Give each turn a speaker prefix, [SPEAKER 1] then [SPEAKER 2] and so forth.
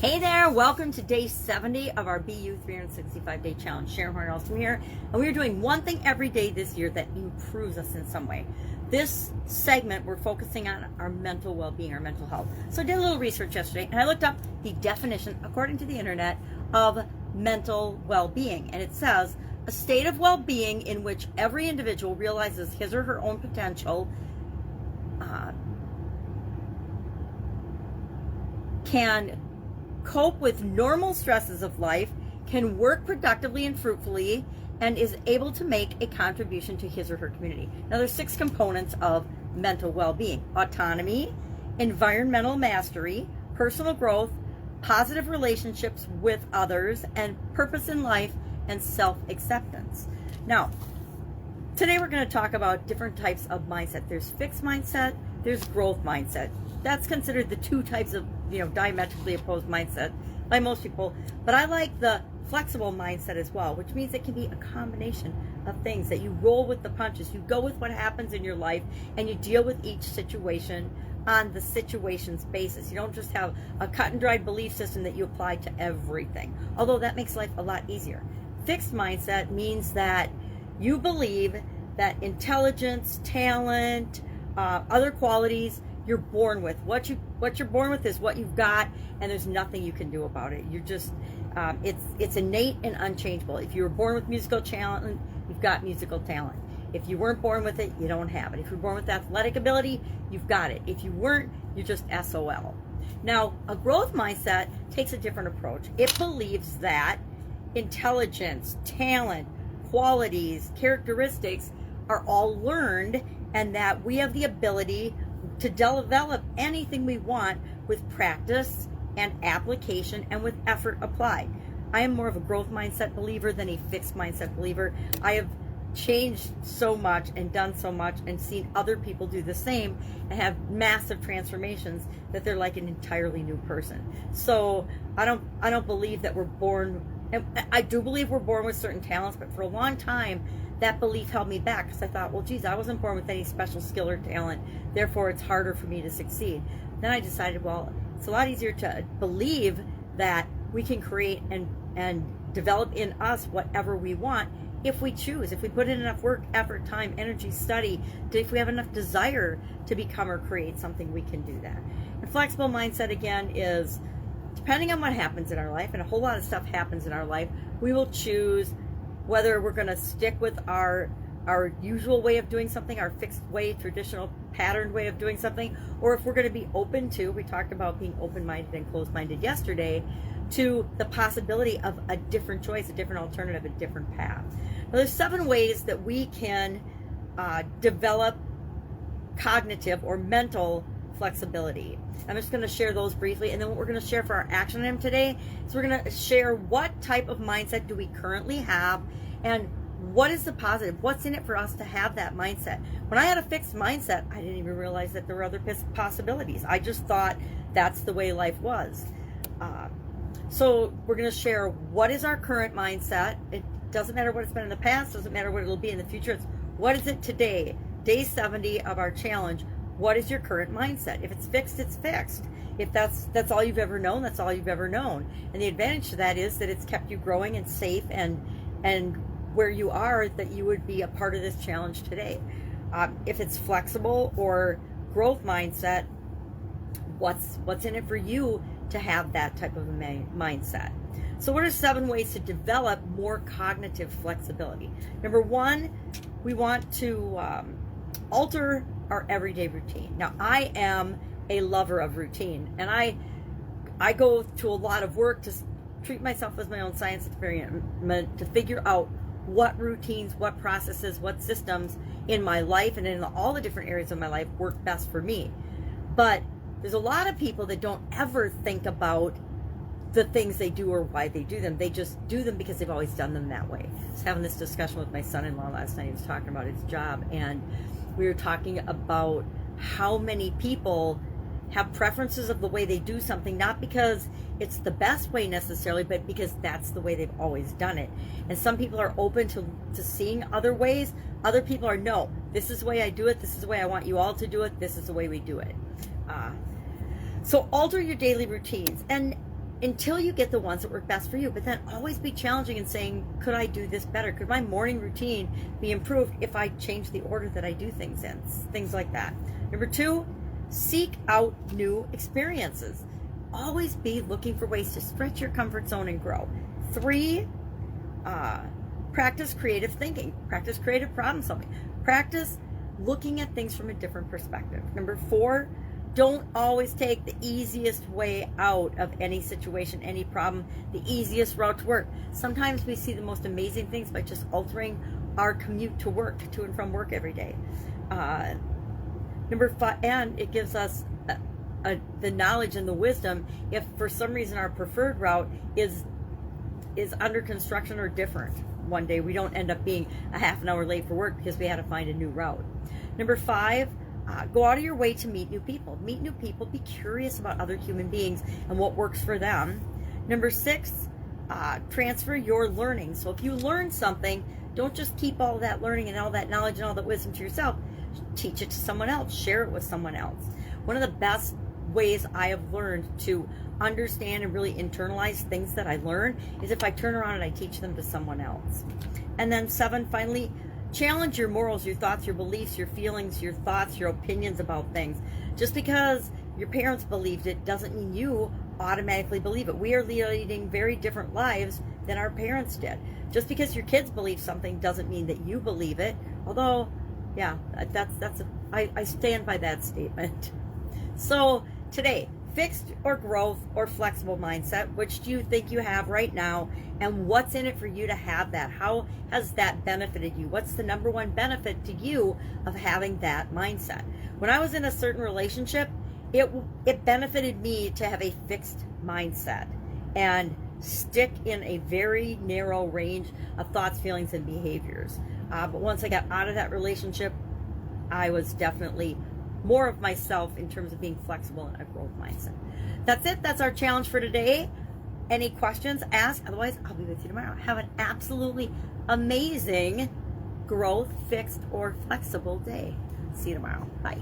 [SPEAKER 1] Hey there, welcome to day 70 of our BU 365-day challenge. Sharon Horne-Ellstrom here, and we are doing one thing every day this year that improves us in some way. This segment, we're focusing on our mental well-being, our mental health. So I did a little research yesterday, and I looked up the definition, according to the internet, of mental well-being. And it says, a state of well-being in which every individual realizes his or her own potential, can cope with normal stresses of life, can work productively and fruitfully, and is able to make a contribution to his or her community. Now, there's 6 components of mental well-being: autonomy, environmental mastery, personal growth, positive relationships with others, and purpose in life and self-acceptance. Now, today we're going to talk about different types of mindset. There's fixed mindset, there's growth mindset. That's considered the 2 types of, diametrically opposed mindset by most people. But I like the flexible mindset as well, which means it can be a combination of things, that you roll with the punches. You go with what happens in your life and you deal with each situation on the situation's basis. You don't just have a cut and dried belief system that you apply to everything, although that makes life a lot easier. Fixed mindset means that you believe that intelligence, talent, other qualities you're born with. What you're born with is what you've got, and there's nothing you can do about it. You're just it's innate and unchangeable. If you were born with musical talent, you've got musical talent. If you weren't born with it, you don't have it. If you're born with athletic ability, you've got it. If you weren't, you're just SOL. Now, a growth mindset takes a different approach. It believes that intelligence, talent, qualities, characteristics are all learned, and that we have the ability to develop anything we want with practice and application and with effort applied. I am more of a growth mindset believer than a fixed mindset believer. I have changed so much and done so much and seen other people do the same and have massive transformations that they're like an entirely new person. So I don't believe that we're born, and I do believe we're born with certain talents, but for a long time that belief held me back, because I thought, well, geez, I wasn't born with any special skill or talent, therefore it's harder for me to succeed. Then I decided, well, it's a lot easier to believe that we can create and develop in us whatever we want if we choose, if we put in enough work, effort, time, energy, study, if we have enough desire to become or create something, we can do that. And flexible mindset, again, is depending on what happens in our life, and a whole lot of stuff happens in our life, we will choose whether we're going to stick with our usual way of doing something, our fixed way, traditional patterned way of doing something, or if we're going to be open to, we talked about being open-minded and closed-minded yesterday, to the possibility of a different choice, a different alternative, a different path. Now, there's 7 ways that we can develop cognitive or mental flexibility. I'm just going to share those briefly, and then what we're going to share for our action item today is we're going to share what type of mindset do we currently have, and what is the positive, what's in it for us to have that mindset. When I had a fixed mindset, I didn't even realize that there were other possibilities. I just thought that's the way life was. So we're going to share what is our current mindset. It doesn't matter what it's been in the past, doesn't matter what it'll be in the future. It's what is it today, day 70 of our challenge. What is your current mindset? If it's fixed, it's fixed. If that's all you've ever known, that's all you've ever known. And the advantage to that is that it's kept you growing and safe, and where you are, that you would be a part of this challenge today. If it's flexible or growth mindset, what's in it for you to have that type of a mindset? So what are 7 ways to develop more cognitive flexibility? Number 1, we want to alter our everyday routine. Now, I am a lover of routine, and I go to a lot of work to treat myself as my own science experiment to figure out what routines, what processes, what systems in my life and in all the different areas of my life work best for me. But there's a lot of people that don't ever think about the things they do or why they do them. They just do them because they've always done them that way. I was having this discussion with my son-in-law last night. He was talking about his job, and we were talking about how many people have preferences of the way they do something, not because it's the best way necessarily, but because that's the way they've always done it. And some people are open to seeing other ways. Other people are, no, this is the way I do it. This is the way I want you all to do it. This is the way we do it. So alter your daily routines. And until you get the ones that work best for you. But then always be challenging and saying, could I do this better? Could my morning routine be improved if I change the order that I do things in? Things like that. Number 2, seek out new experiences. Always be looking for ways to stretch your comfort zone and grow. 3, practice creative thinking. Practice creative problem solving. Practice looking at things from a different perspective. Number 4, don't always take the easiest way out of any situation, any problem, the easiest route to work. Sometimes we see the most amazing things by just altering our commute to work, to and from work every day. Number 5, and it gives us the knowledge and the wisdom if for some reason our preferred route is under construction or different. One day we don't end up being a half an hour late for work because we had to find a new route. Number 5, go out of your way to meet new people. Meet new people. Be curious about other human beings and what works for them. Number 6, transfer your learning. So if you learn something, don't just keep all that learning and all that knowledge and all that wisdom to yourself. Teach it to someone else. Share it with someone else. One of the best ways I have learned to understand and really internalize things that I learn is if I turn around and I teach them to someone else. And then 7, finally, challenge your morals, your thoughts, your beliefs, your feelings, your thoughts, your opinions about things. Just because your parents believed it doesn't mean you automatically believe it. We are leading very different lives than our parents did. Just because your kids believe something doesn't mean that you believe it. Although, yeah, I stand by that statement. So today, fixed or growth or flexible mindset, which do you think you have right now, and what's in it for you to have that? How has that benefited you? What's the number one benefit to you of having that mindset? When I was in a certain relationship, it benefited me to have a fixed mindset and stick in a very narrow range of thoughts, feelings, and behaviors. But once I got out of that relationship, I was definitely more of myself in terms of being flexible and a growth mindset. That's it. That's our challenge for today. Any questions, ask. Otherwise, I'll be with you tomorrow. Have an absolutely amazing growth, fixed, or flexible day. See you tomorrow. Bye.